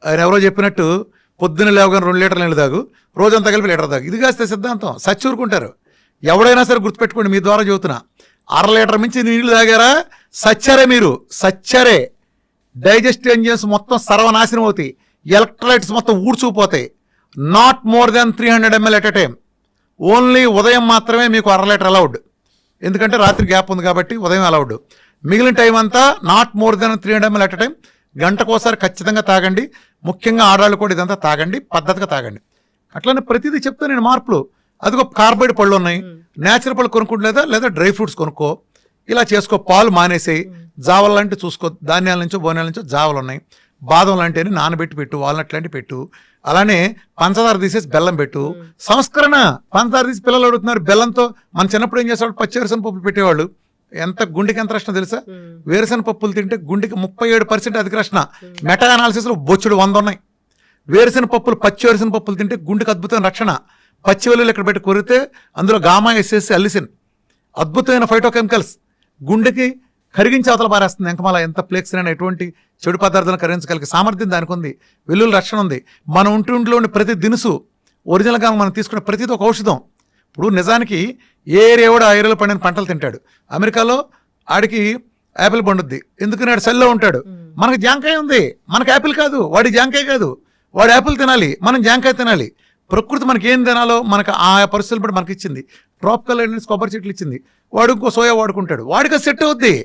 ఆయన ఎవరో చెప్పినట్టు పొద్దున్న లేవగానే 2 లీటర్ల నీళ్ళు తాగు, రోజంతా కలిపి లీటర్ తాగు. ఇది కాస్తే సిద్ధాంతం, సచ్చూరుకుంటారు. ఎవడైనా సరే గుర్తుపెట్టుకోండి, మీ ద్వారా చెబుతున్నా, 1/2 లీటర్ మించి నీళ్లు తాగారా సచ్చరే, మీరు సచ్చరే. డైజెస్టివ్ ఎంజిన్స్ మొత్తం సర్వనాశనం అవుతాయి, ఎలక్ట్రోలైట్స్ మొత్తం ఊడ్చుకుపోతాయి. Not more than 300 ml at a time. Only ఉదయం మాత్రమే మీకు 1/2 లీటర్ అలౌడ్, ఎందుకంటే రాత్రి గ్యాప్ ఉంది కాబట్టి ఉదయం అలౌడ్. మిగిలిన టైం అంతా not more than 300 ml at a time. గంటకోసారి ఖచ్చితంగా తాగండి. ముఖ్యంగా ఆడవాళ్ళు కూడా ఇదంతా తాగండి, పద్ధతిగా తాగండి. అట్లనే ప్రతిదీ చెప్తా నేను మార్పులు. అదిగో కార్బైడ్ పళ్ళు ఉన్నాయి, నేచురల్ పళ్ళు కొనుక్కుంటలేదా, లేదా డ్రై ఫ్రూట్స్ కొనుక్కో, ఇలా చేసుకో. పాలు మానేసేయి, జావలు లాంటివి చూసుకో, ధాన్యాల నుంచో బోనాల నుంచో జావలు ఉన్నాయి. బాదం లాంటివి నానబెట్టి పెట్టు, వాల్నట్ లాంటివి పెట్టు. అలానే పంచదార తీసేసి బెల్లం పెట్టు. సంస్కరణ. పంచదార తీసి పిల్లలు అడుగుతున్నారు బెల్లంతో. మన చిన్నప్పుడు ఏం చేసేవాళ్ళు, పచ్చి వేరుశనగ పప్పులు పెట్టేవాళ్ళు. గుండెకి ఎంత రక్షణ తెలుసా? వేరుశనగ పప్పులు తింటే గుండెకి 37% అధిక రక్షణ. మెటా అనాలిసిస్లో బొచ్చుడు 100 ఉన్నాయి. వేరుశనగ పప్పులు, పచ్చి వేరుశనగ పప్పులు తింటే గుండెకి అద్భుతమైన రక్షణ. పచ్చి వెల్లుల్లి ఇక్కడ పెట్టి కొరితే అందులో గామా ఎస్ఎస్ అల్లిసిన్, అద్భుతమైన ఫైటోకెమికల్స్, గుండెకి కరిగించి అవతల పారేస్తుంది. ఎంకమాల ఎంత ఫ్లేక్స్ అయినా ఎటువంటి చెడు పదార్థాలను కరిగించగలిగే సామర్థ్యం దానికి ఉంది. వెల్లుల్లి రక్షణ ఉంది. మన ఒంటిలో ఉండే ప్రతి దినుసు ఒరిజినల్గా మనం తీసుకునే ప్రతిది ఒక ఔషధం. ఇప్పుడు నిజానికి ఏ ఏరియా కూడా ఆ ఏరియాలో పండిన పంటలు తింటాడు. అమెరికాలో ఆడికి యాపిల్ పండుద్ది, ఎందుకని ఆడు సెల్లో ఉంటాడు. మనకు జాంకాయ ఉంది, మనకు యాపిల్ కాదు. వాడి జాంకాయ కాదు, వాడు యాపిల్ తినాలి, మనం జాంకాయ తినాలి. ప్రకృతి మనకి ఏం తినాలో మనకు ఆ పరిస్థితులు బట్టి మనకి ఇచ్చింది. ట్రాపికల్ కొబ్బరి చెట్లు ఇచ్చింది, వాడు ఇంకో సోయా వాడుకుంటాడు, వాడికి సెట్ అవుద్ది.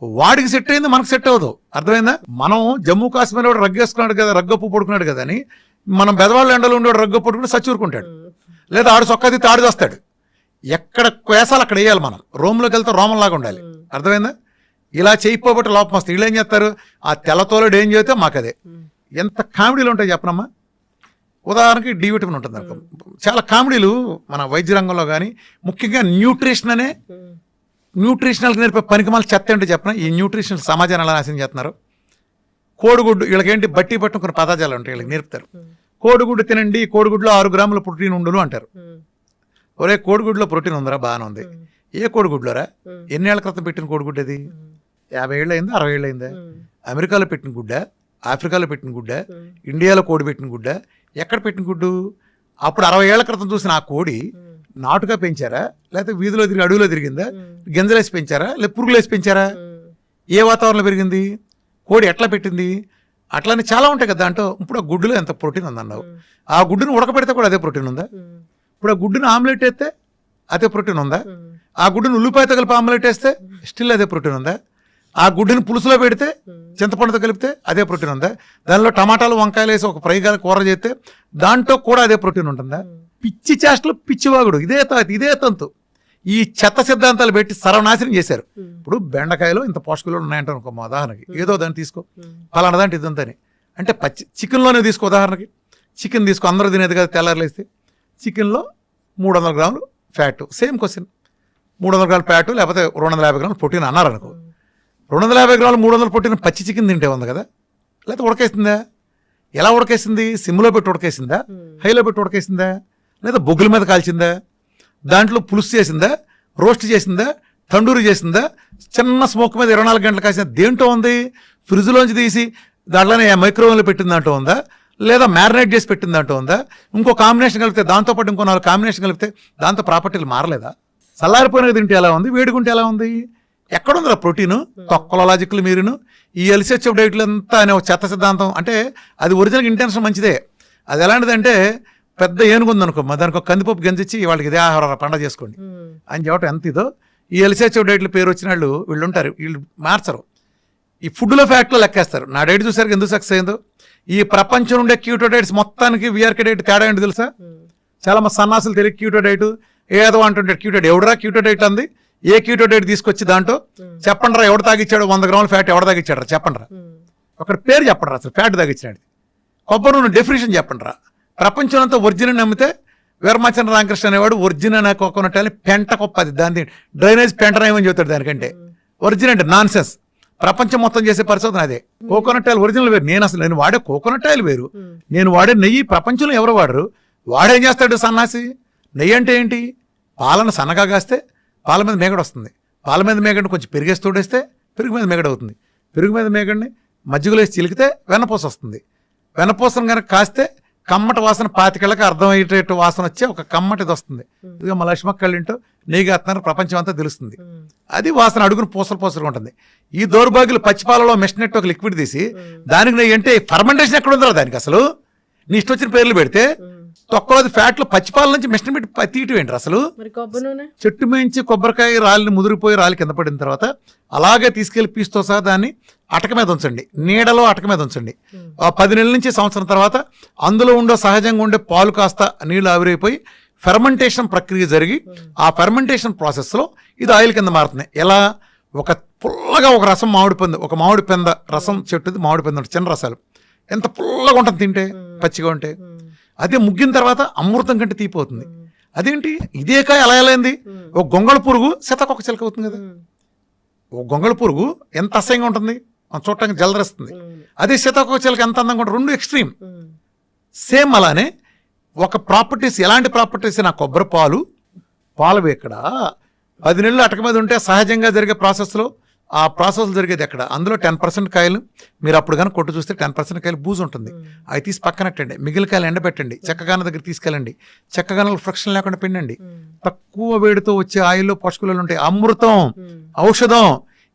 వాడికి సెట్ అయింది, మనకు సెట్ అవ్వదు. అర్థమైందా? మనం జమ్మూ కాశ్మీర్ వాడు రగ్గేసుకున్నాడు కదా, రగ్గప్పు పడుకున్నాడు కదా అని మనం బెదవాళ్ళ ఎండలో ఉండేవాడు రగ్గప్పు పడుకుంటే సచ్చూరుకుంటాడు, లేదా ఆడు చొక్కా తాడు చేస్తాడు. ఎక్కడ వేసాలు అక్కడ వేయాలి. మనం రోమ్లోకి వెళ్తే రోమంలాగా ఉండాలి. అర్థమైందా? ఇలా చేయకపోబట్టి లోపం వస్తుంది. వీళ్ళు ఏం చేస్తారు, ఆ తెల్లతోలుడు ఏం చేస్తే మాకు అదే. ఎంత కామెడీలు ఉంటాయి చెప్పనమ్మా. ఉదాహరణకి డి విటమిన్ ఉంటుంది అనుకో. చాలా కామెడీలు మన వైద్య రంగంలో కానీ, ముఖ్యంగా న్యూట్రిషన్ అనే న్యూట్రిషనల్కి నేర్పే పనికిమాల చెత్త ఏంటో చెప్పిన. ఈ న్యూట్రిషనల్ సమాజాన్ని ఎలా నాశనం చేస్తున్నారు. కోడిగుడ్డు, వీళ్ళకేంటి బట్టి పట్టిన కొన్ని పదార్థాలు ఉంటాయి, వీళ్ళకి నేర్పుతారు. కోడిగుడ్డు తినండి, కోడిగుడ్లో 6 గ్రాముల ప్రోటీన్ ఉండును అంటారు. ఒరే కోడిగుడ్లో ప్రోటీన్ ఉందరా, బాగానే ఉంది. ఏ కోడిగుడ్లోరా? ఎన్నేళ్ల క్రితం పెట్టిన కోడిగుడ్డు అది? 50 ఏళ్ళు అయిందా, 60 ఏళ్ళు అయిందా? అమెరికాలో పెట్టిన గుడ్డ, ఆఫ్రికాలో పెట్టిన గుడ్డ, ఇండియాలో కోడి పెట్టిన గుడ్డ, ఎక్కడ పెట్టిన గుడ్డు? అప్పుడు 60 ఏళ్ల క్రితం చూసిన ఆ కోడి నాటుగా పెంచారా, లేకపోతే వీధిలో తిరిగి అడవిలో తిరిగిందా, గింజలేసి పెంచారా, లేదా పురుగులేసి పెంచారా? ఏ వాతావరణంలో పెరిగింది? కోడి ఎట్లా పెట్టింది? అట్లానే చాలా ఉంటాయి కదా దాంట్లో. ఇప్పుడు ఆ గుడ్డులో ఎంత ప్రోటీన్ ఉందన్నావు, ఆ గుడ్డును ఉడకపెడితే కూడా అదే ప్రోటీన్ ఉందా? ఇప్పుడు ఆ గుడ్డును ఆమ్లెట్ వేస్తే అదే ప్రోటీన్ ఉందా? ఆ గుడ్డును ఉల్లిపాయతో కలిపి ఆమ్లెట్ వేస్తే స్టిల్ అదే ప్రోటీన్ ఉందా? ఆ గుడ్డుని పులుసులో పెడితే, చింతపండుతో కలిపితే అదే ప్రోటీన్ ఉందా? దానిలో టమాటాలు వంకాయలు వేసి ఒక ఫ్రై కూర చేస్తే దాంట్లో కూడా అదే ప్రోటీన్ ఉంటుందా? పిచ్చి చేష్టలు, పిచ్చివాగుడు, ఇదే తంతు. ఈ చెత్త సిద్ధాంతాలు పెట్టి సర్వనాశనం చేశారు. ఇప్పుడు బెండకాయలో ఇంత పోషకాలు ఉన్నాయంటే అనుకో, మా ఉదాహరణకి ఏదో దాన్ని తీసుకో, పలానా దాంట్లో ఇదంతని అంటే పచ్చి చికెన్లోనే తీసుకో. ఉదాహరణకి చికెన్ తీసుకో, అందరూ తినేది కదా. తెల్లారులేస్తే చికెన్లో 300 గ్రాములు ఫ్యాట్. సేమ్ క్వశ్చన్, 300 గ్రాముల ఫ్యాట్ లేకపోతే 250 గ్రాములు ప్రోటీన్ అన్నారు అనుకో. 250 గ్రాములు 300 ప్రోటీన్ పచ్చి చికెన్ తింటే ఉంది కదా, లేకపోతే ఉడకేసిందా? ఎలా ఉడకేసింది? సిమ్లో పెట్టి ఉడకేసిందా, హైలో పెట్టి ఉడకేసిందా, లేదా బొగ్గుల మీద కాల్చిందా, దాంట్లో పులుసు చేసిందా, రోస్ట్ చేసిందా, తండూరి చేసిందా, చిన్న స్మోక్ మీద 24 గంటలు కాసిందా? దేంట్లో ఉంది? ఫ్రిడ్జ్లోంచి తీసి దాంట్లోనే మైక్రోవేవ్లో పెట్టిన దాంట్లో ఉందా, లేదా మ్యారినేట్ చేసి పెట్టిన దాంట్లో ఉందా? ఇంకో కాంబినేషన్ కలిపితే, దాంతోపాటు ఇంకో 4 కాంబినేషన్ కలిపితే దాంతో ప్రాపర్టీలు మారలేదా? చల్లారిపోయిన తింటే ఎలా ఉంది, వేడుకుంటే ఎలా ఉంది? ఎక్కడుందిరా ప్రోటీను? తొక్కల లాజిక్లు మీరును. ఈ ఎల్సిహెచ్ఎఫ్ డైట్లు అంతా అనే ఒక చెత్త సిద్ధాంతం. అంటే అది ఒరిజినల్ ఇంటెన్షన్ మంచిదే. అది ఎలాంటిదంటే, పెద్ద ఏనుగుందనుకో, దానికి ఒక కందిపప్పు గంజిచ్చి వాళ్ళకి ఇదే ఆహార పండగ చేసుకోండి అని చెప్పడం ఎంత ఇదో. ఈ ఎల్సిహెచ్ఎఫ్ డైట్లు పేరు వచ్చిన వీళ్ళు ఉంటారు, వీళ్ళు మార్చరు. ఈ ఫుడ్లో ఫ్యాక్ట్లో లెక్కేస్తారు. నా డైట్ చూసారు ఎందుకు సక్సెస్ అయిందో. ఈ ప్రపంచం ఉండే క్యూటో డైట్స్ మొత్తానికి వీఆర్కే డైట్ తేడా ఏంటి తెలుసా? చాలా మంది సన్నాసులు తెలియదు క్యూటో డైట్ ఏదో అంటుంటాడు. క్యూటో డైట్ ఎవడరా క్యూటో డైట్ అంది? ఏ క్యూటో డైట్ తీసుకొచ్చి దాంట్లో చెప్పండి రా, ఎవడు తాగిచ్చాడు 100 గ్రాముల ఫ్యాట్ ఎవడు తాగిచ్చాడు రా చెప్పండి రా. ఒకటి పేరు చెప్పండి రా, అసలు ఫ్యాట్ తాగిచ్చినాడు. కొబ్బరి నూనె డెఫినేషన్ చెప్పండి రా. ప్రపంచం అంతా ఒరిజినల్ నమ్మితే వీరమాచంద్ర రామకృష్ణ అనేవాడు ఒరిజినల్ కోకోనట్ అని పెంట కొప్పది, దాని డ్రైనేజ్ పెంటనేమని చెబుతాడు. దానికంటే ఒరిజినల్ నాన్ సెన్స్. ప్రపంచం మొత్తం చేసే పరిశోధన అదే. కోకోనట్ ఆయిల్ ఒరిజినల్ వేరు. నేను వాడే కోకోనట్ ఆయిల్ వేరు, నేను వాడే నెయ్యి ప్రపంచంలో ఎవరు వాడరు. వాడేం చేస్తాడు సన్నాసి? నెయ్యి అంటే ఏంటి? పాలను సన్నగా కాస్తే పాల మీద మేగడ వస్తుంది, పాల మీద మేగడిని కొంచెం పెరిగేసి తోడేస్తే పెరుగు మీద మేగడ అవుతుంది, పెరుగు మీద మేగడిని మజ్జిగలో వేసి చిలికితే వెన్నపూస వస్తుంది, వెనపూసను కనుక కాస్తే కమ్మటి వాసన 25 అర్థమయ్యేటట్టు వాసన వచ్చే ఒక కమ్మటిది వస్తుంది. ఇదిగో మా లక్ష్మక్కళ్ళింటో నెయ్యి కాస్తున్నారు, ప్రపంచం అంతా తెలుస్తుంది. అది వాసన అడుగును పూసలుగా ఉంటుంది. ఈ దౌర్భాగ్యులు పచ్చిపాలలో మెషినట్టు ఒక లిక్విడ్ తీసి దానికి నెయ్యి అంటే ఫర్మెంటేషన్ ఎక్కడ ఉందో దానికి అసలు నీ ఇష్టం వచ్చిన పేర్లు పెడితే తొక్కలోది ఫ్యాట్లు పచ్చిపాల నుంచి మిషన్ పెట్టి తీయటం ఏంటి అసలు? చెట్టు మేంచి కొబ్బరికాయ రాలిని ముదిరిపోయి రాలి కింద పడిన తర్వాత అలాగే తీసుకెళ్లి పీస్తో సహా దాన్ని అటక మీద ఉంచండి, నీడలో అటక మీద ఉంచండి. 10 నెలల నుంచి సంవత్సరం తర్వాత అందులో ఉండే సహజంగా ఉండే పాలు కాస్త నీళ్లు ఆవిరైపోయి ఫెర్మెంటేషన్ ప్రక్రియ జరిగి ఆ ఫెర్మెంటేషన్ ప్రాసెస్లో ఇది ఆయిల్ కింద మారుతుంది. ఎలా? ఒక పుల్లగా ఒక రసం మామిడి పెంద రసం చెట్టుది మామిడి పెంద చిన్న రసాలు ఎంత పుల్లగా ఉంటుంది తింటే, పచ్చిగా ఉంటే. అదే ముగ్గిన తర్వాత అమృతం కంటే తీపిపోతుంది. అదేంటి ఇదే కాయ అలా అయింది? ఒక గొంగళ పురుగు సీతాకొక చిలక అవుతుంది కదా. ఒక గొంగళ పురుగు ఎంత అసహ్యంగా ఉంటుంది, చూడటానికి జలదరిస్తుంది. అదే సీతాకొక చిలక ఎంత అందంగా ఉంటుంది. రెండు ఎక్స్ట్రీమ్. సేమ్ అలానే ఒక ప్రాపర్టీస్, ఎలాంటి ప్రాపర్టీస్? నా కొబ్బరి పాలు ఎక్కడ 10 నెలలు అటక మీద ఉంటే సహజంగా జరిగే ప్రాసెస్లో ఆ ప్రాసెస్ జరిగేది ఎక్కడ? అందులో 10% కాయలు మీరు అప్పుడు కానీ కొట్టు చూస్తే 10% కాయలు బూజు ఉంటుంది. అవి తీసి పక్కనట్టండి, మిగిలిన కాయలు ఎండబెట్టండి, చెక్కగాన దగ్గర తీసుకెళ్ళండి, చెక్కగానలు ఫ్రిక్షన్ లేకుండా పిండండి. తక్కువ వేడితో వచ్చే ఆయిల్లో పోషకాలు ఉంటాయి. అమృతం, ఔషధం.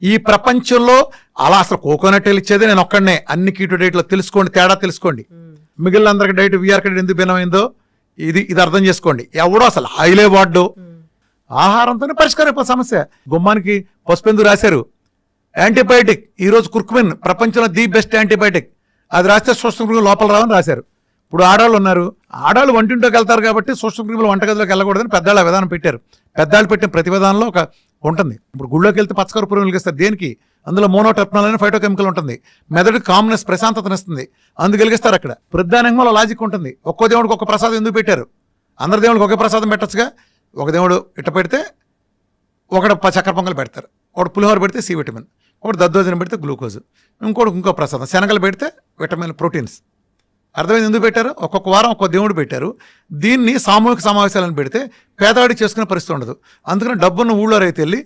ఈ ప్రపంచంలో అలా అసలు కోకోనట్ ఆయిల్ ఇచ్చేది నేను ఒక్కడనే. అన్ని కీటో డైట్లో తెలుసుకోండి, తేడా తెలుసుకోండి. మిగిలిన అందరికి డైట్ వీఆర్ ఎందుకు భిన్నమైందో ఇది అర్థం చేసుకోండి. ఎవడో అసలు ఆయిలే వాడ్డు. ఆహారంతోనే పరిష్కారం అయిపోయి సమస్య. గుమ్మానికి పసుపెందుకు రాశారు? యాంటీబయాటిక్. ఈరోజు కుర్కుమిన్ ప్రపంచంలో ది బెస్ట్ యాంటీబయాటిక్. అది రాస్తే సూక్ష్మక్రిములు లోపల రావని రాశారు. ఇప్పుడు ఆడవాళ్ళు ఉన్నారు, ఆడవాళ్ళు వంటింట్లోకి వెళ్తారు కాబట్టి సూక్ష్మక్రిములు వంటగదిలోకి వెళ్ళకూడదని పెద్దవాళ్ళ విధానం పెట్టారు. పెద్దవాళ్ళు పెట్టిన ప్రతి విధానంలో ఒక ఉంటుంది. ఇప్పుడు గుళ్ళోకి వెళ్తే పచ్చకర్పూరం వెలిగిస్తారు. దేనికి? అందులో మోనోటెర్పనాల్ అనే ఫైటోకెమికల్ ఉంటుంది. మెదడుకి కామ్నెస్, ప్రశాంతతనిస్తుంది. అందుకు వెలిగిస్తారు. అక్కడ ప్రధానంగా లాజిక్ ఉంటుంది. ఒక్కో దేవుడికి ఒక ప్రసాదం ఎందుకు పెట్టారు? అందరి దేవుడికి ఒకే ప్రసాదం పెట్టచ్చుగా. ఒక దేవుడు ఇట్ట పెడితే ఒకటి చక్కెర పొంగల్ పెడతారు, ఒకటి పులిహోర పెడితే సి విటమిన్, ఒకటి దద్దోజనం పెడితే గ్లూకోజ్, ఇంకో ప్రసాదం శనగలు పెడితే విటమిన్, ప్రోటీన్స్. అర్థమైంది ఎందుకు పెట్టారు? ఒక్కొక్క వారం ఒక్కొక్క దేవుడు పెట్టారు. దీన్ని సామూహిక సమావేశాలను పెడితే పేదవాడికి చేసుకునే పరిస్థితి ఉండదు. అందుకని డబ్బున్న ఊళ్ళో రైతు వెళ్ళి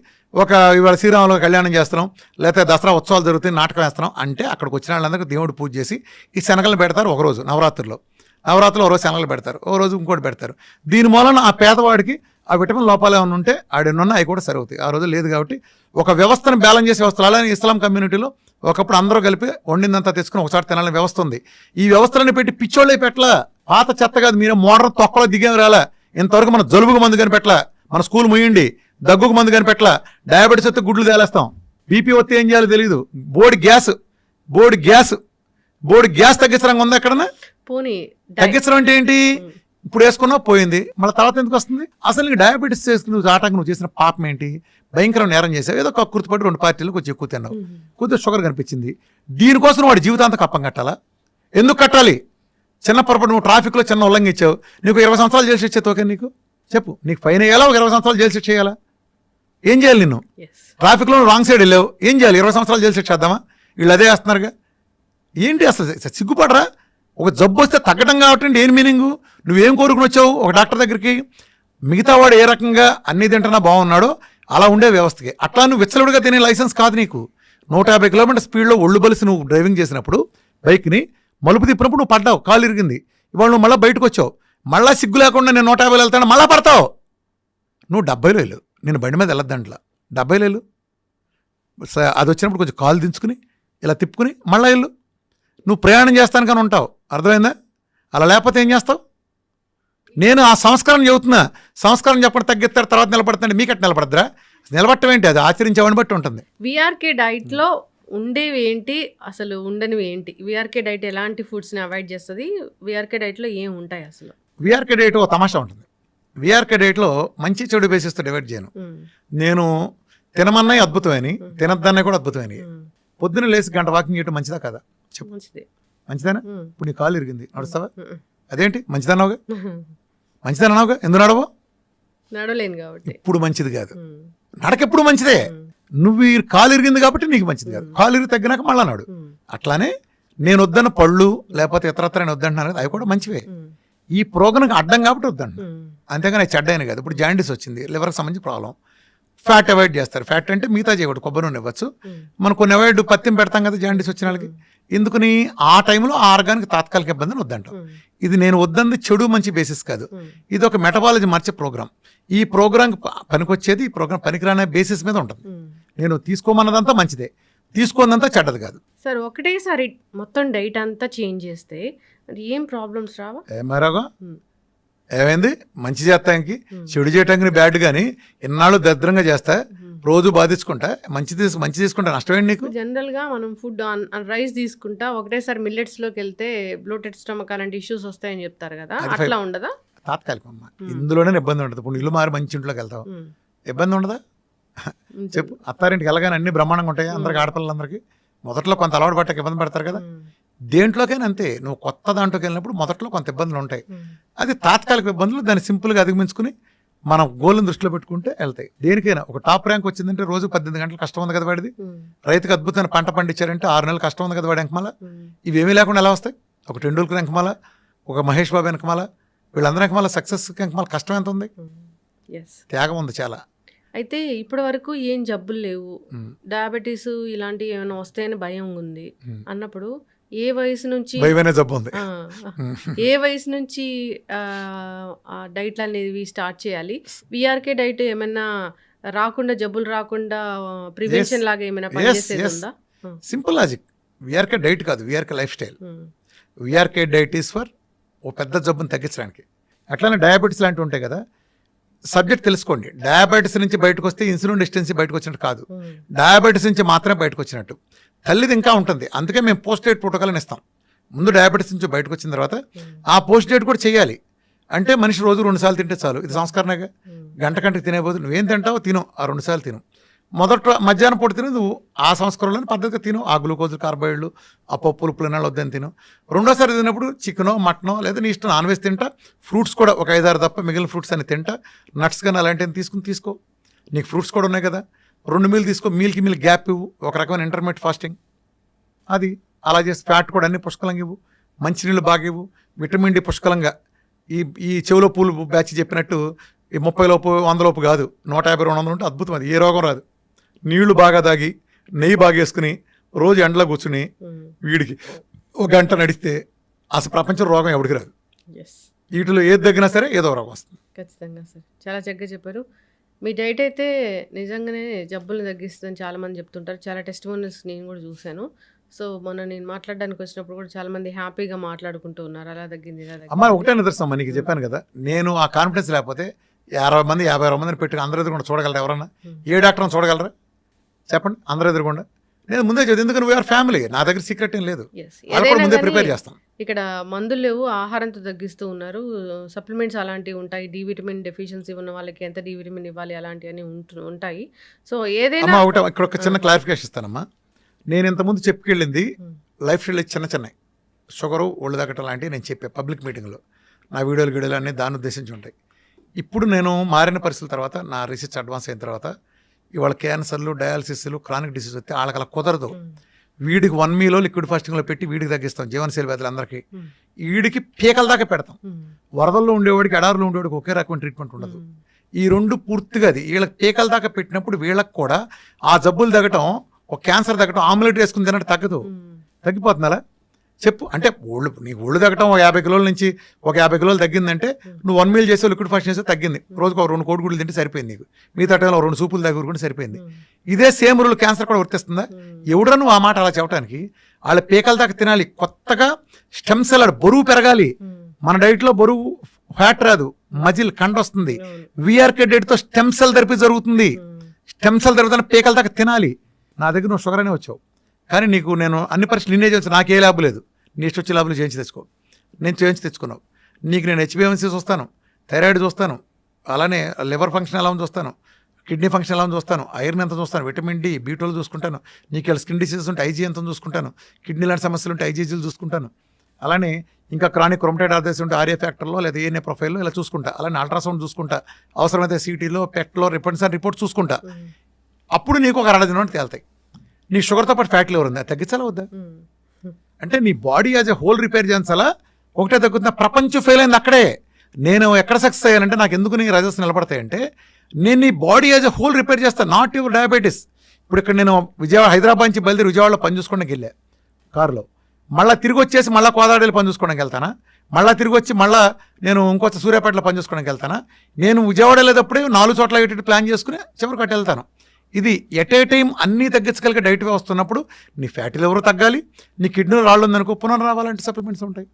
ఇవాళ శ్రీరాములు కళ్యాణం చేస్తున్నాం, లేకపోతే దసరా ఉత్సవాలు జరుగుతాయి, నాటకం వేస్తున్నాం అంటే అక్కడికి వచ్చిన వాళ్ళందరికీ దేవుడు పూజ చేసి ఈ శనగలను పెడతారు. ఒకరోజు నవరాత్రుల్లో ఒక రోజు శనగలు పెడతారు, ఒక రోజు ఇంకోటి పెడతారు. దీని మూలన ఆ పేదవాడికి ఆ విటమిన్ లోపాలు ఏమైనా ఉంటే ఆడెన్నున్నా అవి కూడా సరవుతాయి. ఆ రోజు లేదు కాబట్టి ఒక వ్యవస్థను బ్యాలెన్స్ చేసే వ్యవస్థలు. అలానే ఇస్లాం కమ్యూనిటీలో ఒకప్పుడు అందరూ కలిపి వండిందంతా తెచ్చుకుని ఒకసారి తినాలని వ్యవస్థ ఉంది. ఈ వ్యవస్థలను పెట్టి పిచ్చోళ్ళే పెట్టలా. పాత చెత్త కాదు, మీరే మోడర్న్ తొక్కలో దిగేం రాలా. ఇంతవరకు మన జలుబుకు మందు కనిపెట్టలా, మన స్కూల్ ముయ్యండి, దగ్గుకు మందు కనిపెట్టలా, డయాబెటీస్ వస్తే గుడ్లు తేలేస్తాం, బీపీ వస్తే ఏం చేయాలో తెలియదు, బోర్డు గ్యాస్ తగ్గించడం ఉందా ఎక్కడన్నా? తగ్గించడం అంటే ఏంటి? ఇప్పుడు వేసుకున్నా పోయింది, మళ్ళీ తర్వాత ఎందుకు వస్తుంది? అసలు నీకు డయాబెటీస్ చేసుకుని నువ్వు చేసిన పాపం ఏంటి? భయంకరం నేరం చేసావు. ఏదో కక్కుర్తిపడి 2 పార్టీలు కొంచెం ఎక్కువ తిన్నావు, కొద్దిగా షుగర్ కనిపించింది. దీనికోసం వాడి జీవితాంతం కప్పం కట్టాలా? ఎందుకు కట్టాలి? చిన్న పొరపాటు నువ్వు ట్రాఫిక్లో చిన్న ఉల్లంఘించావు, నీకు 20 సంవత్సరాలు జైలు శిక్ష ఓకే? నీకు చెప్పు, నీకు ఫైన్ వేయాలా? ఒక 20 సంవత్సరాలు జైలు శిక్ష చేయాలా? ఏం చేయాలి? నిన్ను ట్రాఫిక్లో రాంగ్ సైడ్ వెళ్ళావు, ఏం చేయాలి? 20 సంవత్సరాలు జైలు శిక్ష చేద్దామా? వీళ్ళు అదే వేస్తున్నారుగా. ఏంటి అసలు సిగ్గుపడరా? ఒక జబ్బు వస్తే తగ్గడం కాబట్టి ఏం మీనింగు? నువ్వేం కోరుకుని వచ్చావు ఒక డాక్టర్ దగ్గరికి? మిగతా వాడు ఏ రకంగా అన్ని తింటున్నా బాగున్నాడో అలా ఉండే వ్యవస్థకి. అట్లా నువ్వు విచ్చలుడిగా తినే లైసెన్స్ కాదు నీకు. 150 కిలోమీటర్ స్పీడ్లో ఒళ్ళు బలిసి నువ్వు డ్రైవింగ్ చేసినప్పుడు బైక్ని మలుపు తిప్పినప్పుడు నువ్వు పడ్డావు, కాలు ఇరిగింది. ఇవాళ నువ్వు మళ్ళీ బయటకు వచ్చావు, మళ్ళీ సిగ్గు లేకుండా నేను 150 వెళ్తాను, మళ్ళీ పడతావు. నువ్వు 70లో వెళ్ళు, నేను బండి మీద వెళ్ళొద్దంట్లా, 70లో వెళ్ళు. అది వచ్చినప్పుడు కొంచెం కాలు దించుకుని ఇలా తిప్పుకుని మళ్ళీ వెళ్ళు. నువ్వు ప్రయాణం చేస్తాను కానీ ఉంటావు. అర్థమైందా? అలా లేకపోతే ఏం చేస్తావు? నేను ఆ సంస్కారం చెబుతున్నా. సంస్కారం చెప్పడం తగ్గిస్తారు, తర్వాత నిలబడతాండి. మీకట్టు నిలబడద్దురా? నిలబడటం ఏంటి? అది ఆచరించేవాడిని బట్టి ఉంటుంది. విఆర్కే డైట్లో ఉండేవి ఏంటి, అసలు ఉండనివి ఏంటి? విఆర్కే డైట్ ఎలాంటి ఫుడ్స్ని అవాయిడ్ చేస్తుంది? విఆర్కే డైట్లో ఏం ఉంటాయి అసలు? విఆర్కే డైట్ ఒక తమాషా ఉంటుంది. విఆర్కే డైట్లో మంచి చెడు బేసిస్తో డివైడ్ చేయను. నేను తినమన్నాయి అద్భుతమైన, తినద్దన్నాయి కూడా అద్భుతమైన. పొద్దున్న లేచి గంట వాకింగ్ చేయడం మంచిదా కదా? చెప్పు. మంచిదేనా? ఇప్పుడు నీ కాలు ఇరిగింది, నడుస్తావా? అదేంటి మంచిదన్నావుగా? మంచిదన్నావుగా, ఎందుకు నడవో? నడవలేను కాబట్టి. ఇప్పుడు మంచిది కాదు, నడకెప్పుడు మంచిదే. నువ్వు ఈ కాలు ఇరిగింది కాబట్టి నీకు మంచిది కాదు. కాలు ఇరిగి తగ్గినాక మళ్ళా నాడు. అట్లానే నేను వద్దన్న పళ్ళు లేకపోతే ఇతరత్ర నేను వద్దంటున్నాను కదా, అవి కూడా మంచివే. ఈ ప్రోగ్రాంకి అడ్డం కాబట్టి వద్దంటున్నాను, అంతేగాని చెడ్డాయని కాదు. ఇప్పుడు జాండీస్ వచ్చింది, లివర్కి సంబంధించి ప్రాబ్లం. ఫ్యాట్ అవాయిడ్ చేస్తారు. ఫ్యాట్ అంటే మిగతా చేయకూడదు, కొబ్బరి నూనె ఇవ్వచ్చు. మనం కొన్ని అవాయిడ్ పత్యం పెడతాం కదా జాండీస్ వచ్చిన వాళ్ళకి. ఎందుకని ఆ టైంలో ఆ ఆర్గానికి తాత్కాలిక ఇబ్బందిని వద్దంటాం. ఇది నేను వద్దంది చెడు మంచి బేసిస్ కాదు, ఇది ఒక మెటబాలజీ మార్చే ప్రోగ్రామ్. ఈ ప్రోగ్రామ్ పనికొచ్చేది, ఈ ప్రోగ్రామ్ పనికిరానే బేసిస్ మీద ఉంటుంది. నేను తీసుకోమన్నదంతా మంచిదే, తీసుకోనంతా చెడ్డది కాదు. సార్ ఒకటేసారి మొత్తం డైట్ అంతా చేంజ్ చేస్తే మరి ఏం ప్రాబ్లమ్స్ రావా? ఏమారాగా ఏమైంది, మంచి చేస్తానికి చెడు చేయటానికి బ్యాడ్ కానీ ఇన్నాళ్ళు దరిద్రంగా చేస్తా, రోజు బాధించుకుంటా, మంచి తీసుకుంటా, నష్టమేంటి నీకు? జనరల్ గా మనం ఫుడ్ రైస్ తీసుకుంటా ఒకటేసారి మిల్లెట్స్ లోకి వెళ్తే బ్లోటెడ్ స్టమక్ అలాంటి ఇష్యూస్ వస్తాయని చెప్తారు కదా, అట్లా ఉండదా? తాత్కాలికం అమ్మా, ఇందులోనే ఇబ్బంది ఉంటుంది. ఇప్పుడు ఇల్లు మారి మంచి ఇంట్లోకి వెళ్తావు, ఇబ్బంది ఉండదా? చెప్పు. అత్తారింటికి వెళ్ళగానే అన్ని బ్రహ్మాండంగా ఉంటాయి అందరికి, ఆడపిల్లలందరికీ. మొదట్లో కొంత అలవాటు పట్టక ఇబ్బంది పడతారు కదా, దేంట్లోకైనా అంతే. నువ్వు కొత్త దాంట్లోకి వెళ్ళినప్పుడు మొదట్లో కొంత ఇబ్బందులు ఉంటాయి, అది తాత్కాలిక ఇబ్బందులు. దాన్ని సింపుల్గా అధిగమించుకుని మనం గోల్ని దృష్టిలో పెట్టుకుంటే వెళ్తాయి. దేనికైనా ఒక టాప్ ర్యాంక్ వచ్చిందంటే రోజు 18 గంటలు కష్టం ఉంది కదా వాడిది. రైతుకి అద్భుతమైన పంట పండించారంటే 6 నెలలు కష్టం ఉంది కదా వాడి వెనకమాల. ఇవేమీ లేకుండా ఎలా వస్తాయి? ఒక టెండూల్కర్ వెనకమాల, ఒక మహేష్ బాబు వెనకమాల, వీళ్ళందరి వెనకమాల సక్సెస్ వెనకమాల కష్టం ఎంత ఉంది, త్యాగం ఉంది చాలా. అయితే ఇప్పటి వరకు ఏం జబ్బులు లేవు, డయాబెటీస్ ఇలాంటివి ఏమైనా వస్తాయని భయం ఉంది అన్నప్పుడు ఏ వయసు నుంచి జబ్బు ఉంది, ఏ వయసు నుంచి డైట్లు అనేవి స్టార్ట్ చేయాలి? విఆర్కే డైట్ ఏమైనా రాకుండా, జబ్బులు రాకుండా ప్రివెన్షన్ లాగా ఏమైనా పనిచేసేది ఉందా? Simple logic. విఆర్కే డైట్ కాదు, VRK life style. VRK diet is for ఓ పెద్ద జబ్బును తగ్గించడానికి. అట్లానే డయాబెటీస్ లాంటివి ఉంటాయి కదా, సబ్జెక్ట్ తెలుసుకోండి. డయాబెటీస్ నుంచి బయటకు వస్తే ఇన్సులిన్ రెసిస్టెన్సీ బయటకు వచ్చినట్టు కాదు, డయాబెటీస్ నుంచి మాత్రమే బయటకు వచ్చినట్టు. తల్లిది ఇంకా ఉంటుంది, అందుకే మేము పోస్ట్ డేట్ ప్రోటోకాల్ అని ఇస్తాం. ముందు డయాబెటీస్ నుంచి బయటకు వచ్చిన తర్వాత ఆ పోస్ట్ డేట్ కూడా చేయాలి. అంటే మనిషి రోజు 2 సార్లు తింటే చాలు, ఇది సంస్కరణగా. గంటకి తినే బదులు నువ్వేం తింటావో తిను, ఆ 2 సార్లు తిను. మధ్యాహ్నం పూట తిను, నువ్వు ఆ సంస్కరణలోని పద్ధతిగా తిను. ఆ గ్లూకోజులు, కార్బోహైడ్రేట్లు, ఆ పప్పులు, పులినాలు వద్దని తిను. రెండోసారి తిన్నప్పుడు చికెనో మటనో లేదా నీ ఇష్టం నాన్ వెజ్ తింటా. ఫ్రూట్స్ కూడా ఒక 5-6 తప్ప మిగిలిన ఫ్రూట్స్ అని తింటా. నట్స్ కానీ అలాంటివి తీసుకో. నీకు ఫ్రూట్స్ కూడా ఉన్నాయి కదా, 2 మీల్ తీసుకో. మీల్కి మీల్ గ్యాప్ ఇవ్వు, ఒక రకమైన ఇంటర్మీడియట్ ఫాస్టింగ్. అది అలా చేసి ఫ్యాట్ కూడా అన్ని పుష్కలంగా ఇవ్వు, మంచినీళ్ళు బాగా ఇవ్వు, విటమిన్ డి పుష్కలంగా. ఈ చెవులో పూలు బ్యాచ్ చెప్పినట్టు ఈ 30 లోపు 100 లోపు కాదు, 150, 200 ఉంటే అద్భుతం. అది ఏ రోగం రాదు. నీళ్లు బాగా తాగి, నెయ్యి బాగా వేసుకుని, రోజు ఎండలో కూర్చుని వీడికి 1 గంట నడిస్తే అసలు ప్రపంచం రోగం ఎవరికి రాదు. వీటిలో ఏది తగ్గినా సరే ఏదో రోగం వస్తుంది. ఖచ్చితంగా సార్, చాలా చక్కగా చెప్పారు. మీ డైట్ అయితే నిజంగానే జబ్బులు తగ్గిస్తుందని చాలామంది చెప్తుంటారు. చాలా టెస్టిమోనియల్స్ నేను కూడా చూశాను. సో మొన్న నేను మాట్లాడడానికి వచ్చినప్పుడు కూడా చాలా మంది హ్యాపీగా మాట్లాడుకుంటూ ఉన్నారు, అలా తగ్గింది ఇలా తగ్గింది. అమ్మ ఒకటే నిదర్శనం అమ్మ, నీకు చెప్పాను కదా, నేను ఆ కాన్ఫిడెన్స్ లేకపోతే 50 మంది 50 మందిని పెట్టి అందరూ ఎదురుకుండా చూడగలరా? ఎవరన్నా ఏ డాక్టర్ని చూడగలరా చెప్పండి? అందరూ ఎదురుకుండా. నేను ముందే చదివి, ఎందుకంటే వీఆర్ ఫ్యామిలీ, నా దగ్గర సీక్రెట్ ఏం లేదు, ముందే ప్రిపేర్ చేస్తాం. ఇక్కడ మందులు లేవు, ఆహారంతో తగ్గిస్తూ ఉన్నారు. సప్లిమెంట్స్ అలాంటివి ఉంటాయి, డి విటమిన్ డెఫిషియన్సీ ఉన్న వాళ్ళకి ఎంత డి విటమిన్ ఇవ్వాలి అలాంటివన్నీ ఉంటాయి. సో ఏదైనా ఒకటి ఇక్కడ ఒక చిన్న క్లారిఫికేషన్ ఇస్తానమ్మా. నేను ఇంతకుముందు చెప్పుకెళ్ళింది లైఫ్ స్టైల్ చిన్న షుగరు, ఒళ్ళు తగ్గటం లాంటివి నేను చెప్పే పబ్లిక్ మీటింగ్లో. నా వీడియోలు అన్నీ దాన్ని ఉద్దేశించి ఉంటాయి. ఇప్పుడు నేను మారిన పరిస్థితుల తర్వాత, నా రీసెర్చ్ అడ్వాన్స్ అయిన తర్వాత, ఇవాళ క్యాన్సర్లు, డయాలసిస్లు, క్రానిక్ డిసీజ్ వస్తే వాళ్ళకి అలా కుదరదు. వీడికి 1 మీలో లిక్విడ్ ఫాస్టింగ్లో పెట్టి వీడికి తగ్గిస్తాం, జీవనశైలి వ్యాధులు అందరికీ. వీడికి పీకల దాకా పెడతాం. వరదల్లో ఉండేవాడికి, ఎడారులో ఉండేవాడికి ఒకే రకమైన ట్రీట్మెంట్ ఉండదు. ఈ 2 పూర్తిగా అది వీళ్ళకి పీకల దాకా పెట్టినప్పుడు వీళ్ళకి కూడా ఆ జబ్బులు తగ్గటం, ఒక క్యాన్సర్ తగ్గటం, ఆమ్లెట్ వేసుకుని తినట్టు తగ్గదు, తగ్గిపోతుంది. అలా చెప్పు. అంటే నీకు ఒళ్ళు తగ్గటం 50 కిలోల నుంచి 50 కిలోలు తగ్గిందంటే నువ్వు 1 మీల్ చేసే లిక్విడ్ ఫాస్టింగ్ చేస్తే తగ్గింది. రోజుకు 2 కోడిగుడ్లు తింటే సరిపోయింది, నీకు మిగతా టైంలో 2 సూపులు దగ్గర సరిపోయింది. ఇదే సేమ్ రూల్ క్యాన్సర్ కూడా వర్తిస్తుందా? ఎవడరా నువ్వు ఆ మాట అలా చెప్పడానికి? వాళ్ళ పీకల దాకా తినాలి. కొత్తగా స్టెమ్ సెల్ బరువు పెరగాలి. మన డైట్లో బరువు ఫ్యాట్ రాదు, మజిల్ కండ వస్తుంది. విఆర్కే డైట్తో స్టెమ్ సెల్ థెరపీ జరుగుతుంది. స్టెమ్ సెల్ థెరపీ పీకల దాకా తినాలి. నా దగ్గర నువ్వు షుగర్ అనే వచ్చావు, కానీ నీకు నేను అన్ని పరీక్షలు నిన్నే చేయించు, నాకే ల్యాబ్ లేదు. నీ ఇష్టం వచ్చే ల్యాబ్లు చేయించి తెచ్చుకో. నేను చేయించి తెచ్చుకున్నావు. నీకు నేను హెచ్బిఎంసీ చూస్తాను, థైరాయిడ్ చూస్తాను, అలానే లివర్ ఫంక్షన్ ఎలా ఉంది చూస్తాను, కిడ్నీ ఫంక్షన్ ఎలా ఉంది చూస్తాను, ఐరన్ ఎంత చూస్తాను, విటమిన్ డి, B12 చూసుకుంటాను. నీకు ఇలా స్కిన్ డిసీజెస్ ఉంటే ఐజీ ఎంత చూసుకుంటాను, కిడ్నీ లాంటి సమస్యలు ఉంటే ఐజీజీలు చూసుకుంటాను. అలానే ఇంకా క్రానిక్ రొమటైడ్ ఆర్థరైటిస్ ఉంటే ఆర్ఏ ఫ్యాక్టర్లో లేదా ఏఎన్ఏ ప్రొఫైల్లో ఇలా చూసుకుంటా. అలానే అల్ట్రాసౌండ్ చూసుకుంటా, అవసరమైతే సిటీలో, పెట్లో రిపోర్ట్ చూసుకుంటా. అప్పుడు నీకు ఒక 60 దినం తేలుతాయి. నీ షుగర్తో పాటు ఫ్యాట్ లివర్ ఉంది, అది తగ్గించాలా వద్దా? అంటే నీ body as a whole repair చేయించాలా? ఒకటే తగ్గుతుందా? ప్రపంచం ఫెయిల్ అయింది అక్కడే. నేను ఎక్కడ సక్సెస్ అయ్యానంటే నాకు ఎందుకు నీ రిజల్ట్స్ నిలబడతాయంటే నేను నీ body as a whole repair చేస్తాను, నాట్ యువర్ డయాబెటీస్. ఇప్పుడు ఇక్కడ నేను హైదరాబాద్ నుంచి బయలుదేరి విజయవాడలో పని చూసుకోవడానికి వెళ్ళా కారులో, మళ్ళీ తిరిగి వచ్చేసి మళ్ళీ కోదాడలో పని చూసుకోవడానికి వెళ్తానా, మళ్ళీ తిరిగి వచ్చి మళ్ళీ నేను ఇంకొక సూర్యాపేటలో పని చూసుకోవడానికి వెళ్తానా. నేను విజయవాడ వెళ్ళేటప్పుడే 4 చోట్ల ఇటు ప్లాన్ చేసుకుని చివరికి అటు వెళ్తాను. ఇది ఎట్ ఏ టైం అన్నీ తగ్గించగలిగే డైట్ వస్తున్నప్పుడు నీ ఫ్యాటీ లివర్ తగ్గాలి, నీ కిడ్నీలో రాళ్ళు ఉందనుకో పునరావాలంటే సప్లిమెంట్స్ ఉంటాయి.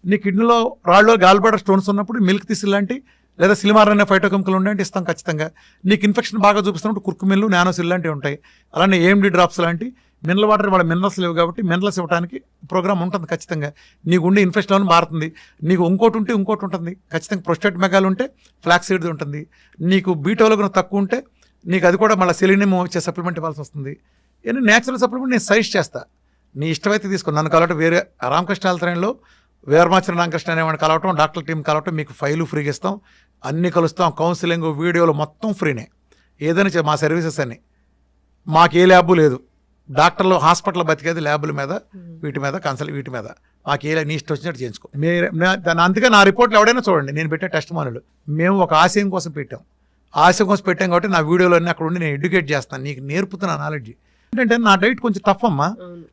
నీ కిడ్నీలో రాళ్ళు గాల్బ్లాడర్ స్టోన్స్ ఉన్నప్పుడు మిల్క్ తీసి లాంటి లేదా సిలిమార్ అనే ఫైటోకెమికల్ ఉండే ఇస్తాం ఖచ్చితంగా. నీకు ఇన్ఫెక్షన్ బాగా చూపిస్తున్నప్పుడు కుర్కుమిల్లు నానోసిల్ లాంటివి ఉంటాయి. అలానే ఏఎండి డ్రాప్స్ లాంటి మినరల్ వాటర్ వాళ్ళ మినరల్స్ లేవు కాబట్టి మినరల్స్ ఇవ్వడానికి ప్రోగ్రామ్ ఉంటుంది ఖచ్చితంగా. నీకు ఉండే ఇన్ఫెక్షన్ మారుతుంది. నీకు ఇంకోటి ఉంటే ఇంకోటి ఉంటుంది ఖచ్చితంగా. ప్రొస్టేట్ మెగాలు ఉంటే ఫ్లాక్స్ సీడ్ ఉంటుంది. నీకు బీటోలో తక్కువ ఉంటే నీకు అది కూడా మళ్ళీ సెలీనియం వచ్చే సప్లిమెంట్ ఇవ్వాల్సి వస్తుంది. ఇవన్నీ న్యాచురల్ సప్లిమెంట్ నేను సజెస్ట్ చేస్తా. నీ ఇష్టమైతే తీసుకో. నన్ను కలవటం వేరే రామకృష్ణ ఆలయంలో వేరమాచరణ రామకృష్ణ అనేవాడిని కలవటం, డాక్టర్ టీం కలవటం, మీకు ఫైలు ఫ్రీగా ఇస్తాం, అన్నీ కలుస్తాం, కౌన్సిలింగ్ వీడియోలు మొత్తం ఫ్రీనే. ఏదైనా మా సర్వీసెస్ అన్నీ. మాకు ఏ ల్యాబు లేదు. డాక్టర్లు హాస్పిటల్ బతికేది ల్యాబుల మీద, వీటి మీద కన్సల్ట్, వీటి మీద. మాకు ఏ నీ ఇష్టం వచ్చినట్టు చేయించుకో. అందుకే నా రిపోర్ట్లు ఎవడైనా చూడండి, నేను పెట్టే టెస్ట్ మానులు మేము ఒక ఆశయం కోసం పెట్టాం. ఆశయం కోసం పెట్టాం కాబట్టి నా వీడియోలో అన్నీ అక్కడ ఉండి నేను ఎడ్యుకేట్ చేస్తాను, నీకు నేర్పుతున్నా నాలెడ్జ్. ఏంటంటే నా డైట్ కొంచెం టఫ్ అమ్మా.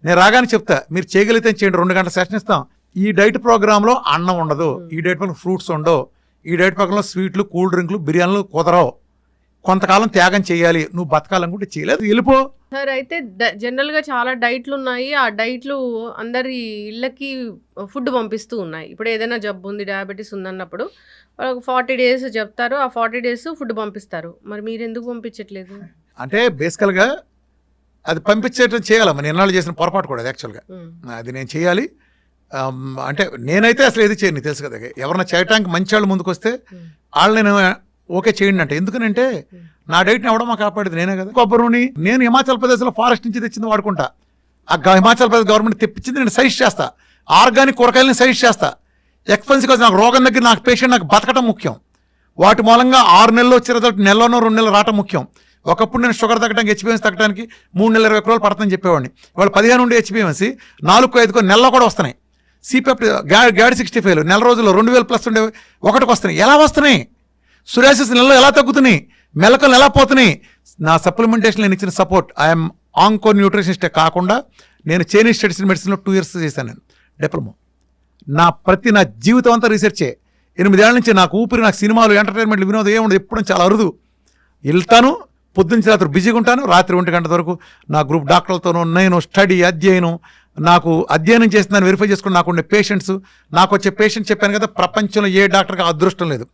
నేను రాగానే చెప్తా, మీరు చేయగలిగితే చేయండి, 2 గంటల సెషన్ ఇస్తాం. ఈ డైట్ ప్రోగ్రాంలో అన్నం ఉండదు, ఈ డైట్ ప్రోగ్రామ్ ఫ్రూట్స్ ఉండవు, ఈ డైట్ ప్రోగ్రాంలో స్వీట్లు, కూల్ డ్రింక్లు, బిర్యానీలు కుదరవు. కొంతకాలం త్యాగం చేయాలి, నువ్వు బతకాలనుకుంటే చేయలేదు, వెళ్ళిపో. సార్ అయితే జనరల్గా చాలా డైట్లు ఉన్నాయి. ఆ డైట్లు అందరి ఇళ్ళకి ఫుడ్ పంపిస్తూ ఉన్నాయి. ఇప్పుడు ఏదైనా జబ్బు ఉంది, డయాబెటీస్ ఉందన్నప్పుడు వాళ్ళకి 40 days చెప్తారు, ఆ 40 days ఫుడ్ పంపిస్తారు. మరి మీరు ఎందుకు పంపించట్లేదు? అంటే బేసికల్గా అది పంపించేటం చేయాలమ్మా. నేను ఎన్నాళ్ళు చేసిన పొరపాటు కూడా అది యాక్చువల్గా అది నేను చేయాలి. అంటే నేనైతే అసలు ఏది చేయను, తెలుసు కదా. ఎవరన్నా చేయటానికి మంచి వాళ్ళు ముందుకు వస్తే వాళ్ళు నేను ఓకే చేయండి అంటే. ఎందుకనంటే నా డైట్ని ఎవడో మాకు కాపాడేది నేనే కదా. కొబ్బరి నూనె నేను హిమాచల్ ప్రదేశ్లో ఫారెస్ట్ నుంచి తెచ్చింది వాడుకుంటా. హిమాచల్ ప్రదేశ్ గవర్నమెంట్ తెప్పించింది నేను సజెస్ట్ చేస్తా. ఆర్గానిక్ కూరగాయలని సజెస్ట్ చేస్తా. ఎక్స్పెన్సివ్ కాదు, నాకు రోగం దగ్గర నాకు పేషెంట్ నాకు బతకటం ముఖ్యం. వాటి మూలంగా 6 నెలలు వచ్చే రిజల్ట్ నెలలోనో 2 నెలలు రావటం ముఖ్యం. ఒకప్పుడు నేను షుగర్ తగ్గడానికి, హెచ్బిఎంఎస్ తగ్గడానికి 3 నెలల 20 రోజులు పడుతుందని చెప్పేవాడిని. వాళ్ళు 15 నుండి హెచ్బిఎంఎస్ 4-5 నెలలో కూడా వస్తున్నాయి. సిపెప్ గ్యాడ్ 65 నెల రోజుల్లో 2000+ ఉండే ఒకటికి వస్తున్నాయి. ఎలా వస్తున్నాయి? సురాసిస్ నెలలో ఎలా తగ్గుతున్నాయి? మెలకలు ఎలా పోతున్నాయి? నా సప్లిమెంటేషన్ నేను ఇచ్చిన సపోర్ట్. ఐఎమ్ ఆంకో న్యూట్రిషనిస్టే కాకుండా నేను చైనీస్ స్టడీస్ మెడిసిన్లో 2 years చేశాను నేను డిప్లొమా. నా జీవితం అంతా రీసెర్చే. 8 ఏళ్ల నుంచి నాకు ఊపిరి, నాకు సినిమాలు, ఎంటర్టైన్మెంట్లు, వినోదం ఏముండదు. ఎప్పుడు చాలా అరుదు. వెళ్తాను, పొద్దున్న రాత్రి బిజీగా ఉంటాను, రాత్రి 1 గంట వరకు నా గ్రూప్ డాక్టర్లతోనూ నేను స్టడీ అధ్యయనం, నాకు అధ్యయనం చేస్తున్నాను, వెరిఫై చేసుకుని నాకు ఉండే పేషెంట్స్, నాకు వచ్చే పేషెంట్ చెప్పాను కదా, ప్రపంచంలో ఏ డాక్టర్కి అదృష్టం లేదు,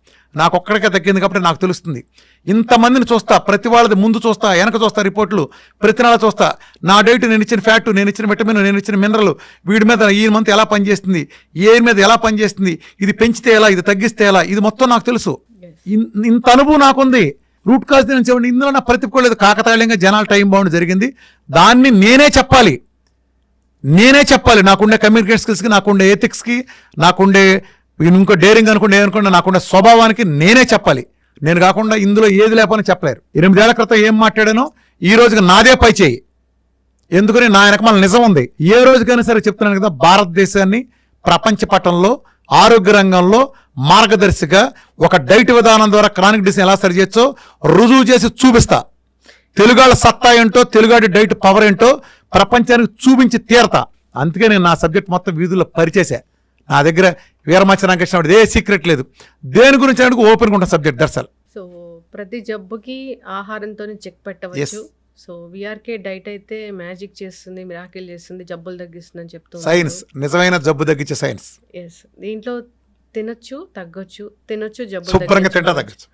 నాకు ఒక్కడికే తగ్గింది కాబట్టి నాకు తెలుస్తుంది. ఇంతమందిని చూస్తా, ప్రతి వాళ్ళది ముందు చూస్తా, వెనక చూస్తా, రిపోర్ట్లు ప్రతి నెల చూస్తా. నా డైట్, నేను ఇచ్చిన ఫ్యాట్, నేను ఇచ్చిన విటమిన్, నేను ఇచ్చిన మినరల్, వీడి మీద ఈ మంత్ ఎలా పనిచేస్తుంది, ఏ మీద ఎలా పనిచేస్తుంది, ఇది పెంచితే ఎలా, ఇది తగ్గిస్తే ఎలా, ఇది మొత్తం నాకు తెలుసు. ఇంత అనుభవం నాకుంది. రూట్ కాజ్ నేను చెప్పండి, ఇందులో నా ప్రతిపోలేదు. కాకతాళీయంగా జనాల టైం బౌండ్ జరిగింది. దాన్ని నేనే చెప్పాలి. నాకుండే కమ్యూనికేషన్ స్కిల్స్కి, నాకుండే ఎథిక్స్కి, నాకుండే ఇంకో డేరింగ్ అనుకుంటే ఏమనుకుంటే నాకుండే స్వభావానికి నేనే చెప్పాలి. నేను కాకుండా ఇందులో ఏది లేకపోయినా చెప్పలేరు. 8 ఏళ్ల క్రితం ఏం మాట్లాడానో ఈ రోజుకి నాదే పై చేయి. ఎందుకని నా వెనకమాల నిజం ఉంది. ఏ రోజుకైనా సరే చెప్తున్నాను కదా, భారతదేశాన్ని ప్రపంచ పటంలో ఆరోగ్య రంగంలో మార్గదర్శిగా ఒక డైట్ విధానం ద్వారా క్రానిక్ డిసీజ్ ఎలా సరి చేయొచ్చో రుజువు చేసి చూపిస్తా. తెలుగాళ్ళ సత్తా ఏంటో, తెలుగాడి డైట్ పవర్ ఏంటో ప్రపంచానికి చూపించి తీరతా. అందుకే నేను నా సబ్జెక్ట్ మొత్తం వీధుల్లో పరిచేసా. నా దగ్గర వీరమాచరణ రామకృష్ణ ఏ సీక్రెట్ లేదు. దేని గురించి అంటే ఓపెన్గా ఉంటాను సబ్జెక్ట్ దర్శల్. సో ప్రతి జబ్బుకి ఆహారంతో చెక్ పెట్టవచ్చు. సో విఆర్కే డైట్ అయితే మ్యాజిక్ చేస్తుంది, మిరాకిల్ చేస్తుంది, జబ్బులు తగ్గిస్తుంది అని చెప్తూ సైన్స్, నిజమైన జబ్బు తగ్గించే సైన్స్. ఎస్, దీంట్లో తినొచ్చు, తగ్గొచ్చు, తినొచ్చు, జబ్బు శుభ్రంగా తింటా తగ్గచ్చు.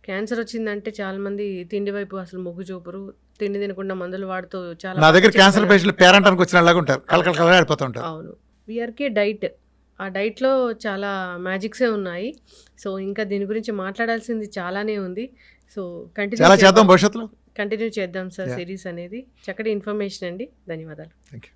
క్యాన్సర్ వచ్చిందంటే చాలా మంది తిండి వైపు అసలు మొగ్గు చూపరు, తిండి తినకుండా మందులు వాడుతూ చాలా. నా దగ్గర క్యాన్సర్ పేషెంట్లు పేరెంటానికి వచ్చిన ఉంటారు, కలకల ఆడిపోతూ ఉంటారు. అవును, విఆర్కే డైట్, ఆ డైట్లో చాలా మ్యాజిక్సే ఉన్నాయి. సో ఇంకా దీని గురించి మాట్లాడాల్సింది చాలానే ఉంది. సో చాలా చేద్దాం, భవిష్యత్తులో కంటిన్యూ చేద్దాం సార్ సిరీస్ అనేది. చక్కటి ఇన్ఫర్మేషన్ అండి, ధన్యవాదాలు. Thank you.